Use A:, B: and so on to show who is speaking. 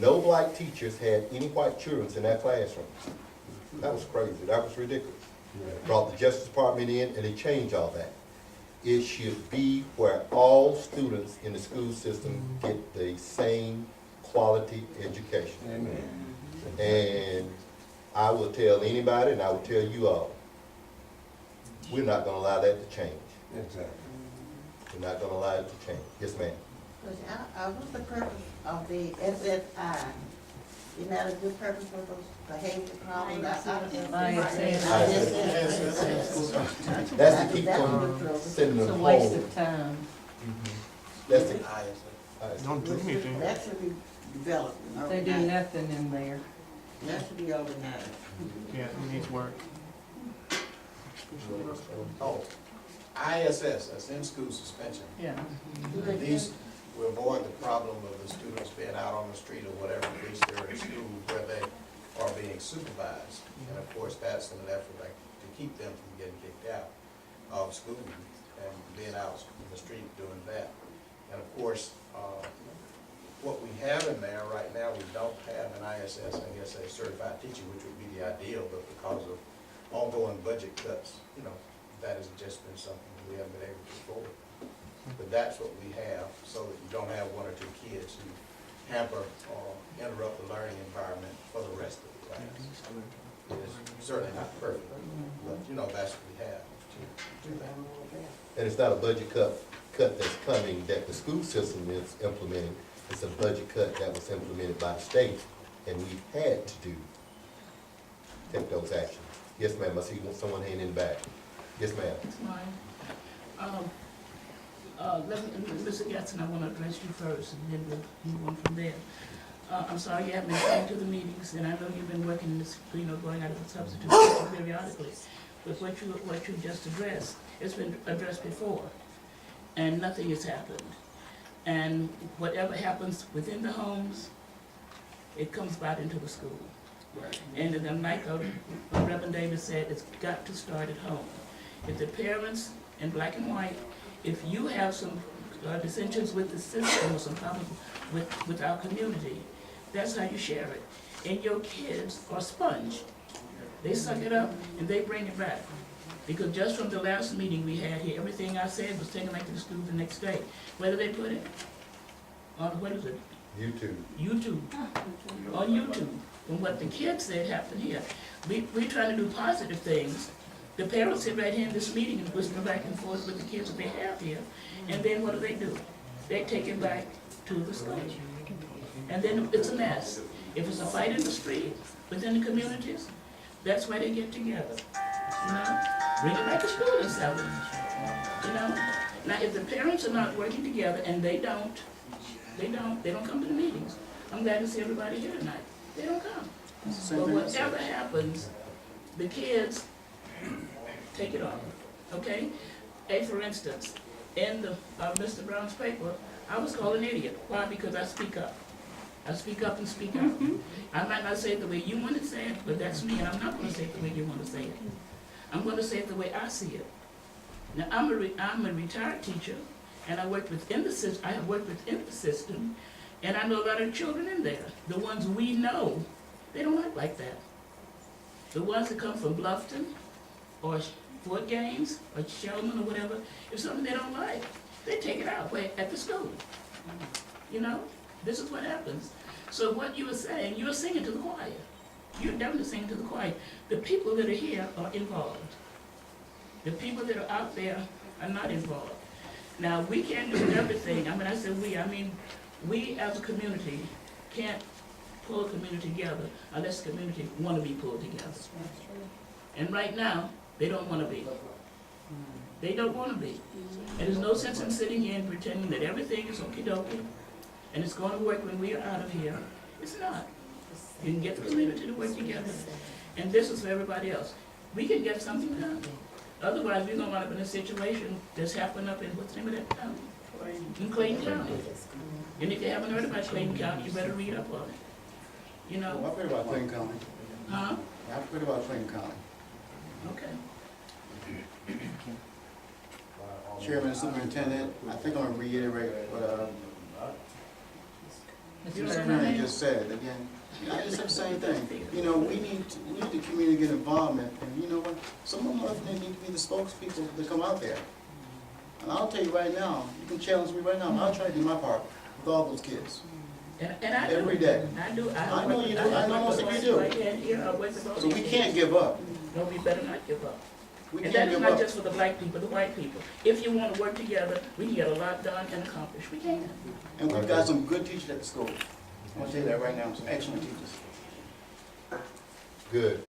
A: no black teachers had any white children in that classroom. That was crazy, that was ridiculous. Brought the Justice Department in and they changed all that. It should be where all students in the school system get the same quality education.
B: Amen.
A: And I will tell anybody, and I will tell you all, we're not gonna allow that to change.
B: Exactly.
A: We're not gonna allow it to change. Yes, ma'am.
C: What's the purpose of the SSI? Isn't that a good purpose for those behavior problems?
A: That's to keep them sending
D: It's a
A: them
D: waste
A: home.
D: of time.
A: That's the,
E: Don't do anything.
C: That should be developed. and
D: They do
C: organized.
D: nothing in there.
C: That should be organized.
E: Yeah, it needs work.
F: Oh, ISS, that's in-school suspension.
D: Yeah.
F: These will avoid the problem of the students being out on the street or whatever, at least they're in school where they are being supervised. And of course, that's in an effort to keep them from getting kicked out of school and being out in the street doing that. And of course, what we have in there right now, we don't have an ISS, I guess, a certified teacher, which would be the ideal, but because of ongoing budget cuts, you know, that has just been something we haven't been able to afford. But that's what we have, so that you don't have one or two kids who hamper or interrupt the learning environment for the rest of the class. It's certainly not perfect, but you know, that's what we have to do that.
A: and it's not a budget cut that's coming that the school system is implementing. It's a budget cut that was implemented by the state, and we've had to take those actions. Yes, ma'am, I see someone hand in the back. Yes, ma'am.
G: It's mine. Mr. Gatson, I want to address you first, and then we'll move on from there. I'm sorry you haven't been coming to the meetings, and I know you've been working this, you know, going out of the substitute system periodically. But what you just addressed, it's been addressed before, and nothing has happened. And whatever happens within the homes, it comes back into the school. And then, like Reverend Davis said, it's got to start at home. If the parents in black and white, if you have some dissensions with the system or some problems with our community, that's how you share it. And your kids are sponge. They suck it up and they bring it back. Because just from the last meeting we had here, everything I said was taken back to the school the next day. Where do they put it? On, what is it?
A: YouTube.
G: YouTube. On YouTube. And what the kids said happened here. We're trying to do positive things. The parents sit right here in this meeting and whisper back and forth with the kids that they have here. And then what do? They take it back to the school. And then it's a mess. If it's a fight in the street, within the communities, that's why they get together. You know? Bring it back to school and sell it. You know? Now, if the parents are not working together, and they don't come to the meetings. I'm glad to see everybody here tonight. They don't come. But whatever happens, the kids take it off, okay? Hey, for instance, in the Mr. Brown's paper, I was called an idiot. Why? Because I speak up. I speak up and speak out. I might not say it the way you want to say it, but that's me, and I'm not going to say it the way you want to say it. I'm going to say it the way I see it. Now, I'm a retired teacher, and I work within the system. I have worked within the system, and I know a lot of children in there. The ones we know, they don't act like that. The ones that come from Bluffton, or Fort Gaines, or Sheldon, or whatever, if something they don't like, they take it out at the school. You know, this is what happens. So what you were saying, you were singing to the choir. You're definitely singing to the choir. The people that are here are involved. The people that are out there are not involved. Now, we can't do everything. I mean, I said we, I mean, we as a community can't pull a community together unless the community want to be pulled together. And right now, they don't want to be. They don't want to be. And there's no sense in sitting here and pretending that everything is okie-dokie and it's going to work when we are out of here. It's not. You can get the community to work together. And this is for everybody else. We can get something done. Otherwise, we're going to wind up in a situation that's happened up in, what's the name of that county? In Clayton County. And if you haven't heard about Clayton County, you better read up on it. You know?
B: Well, I've heard about Clayton County.
G: Huh?
B: I've heard about Clayton County.
G: Okay.
B: Chairman and Superintendent, I think I'm going to reiterate what
G: You
B: Mr.
G: know
B: Kearney
G: what I mean?
B: just said, again, it's the same thing. You know, we need the community to get involvement, and you know what? Some of us need to be the spokespeople to come out there. And I'll tell you right now, you can challenge me right now, and I'll try to do my part with all those kids.
G: And I do.
B: Every day.
G: I do.
B: I know you do. I know most of you do.
G: Right here, I work with all
B: So we
G: these
B: can't
G: kids.
B: give up.
G: No, we better not give up.
B: We
G: And
B: can't
G: that is
B: give
G: not
B: up.
G: just for the black people, the white people. If you want to work together, we can get a lot done and accomplished. We can.
B: And we've got some good teachers at the school. I'm gonna tell you that right now, some excellent teachers.
A: Good.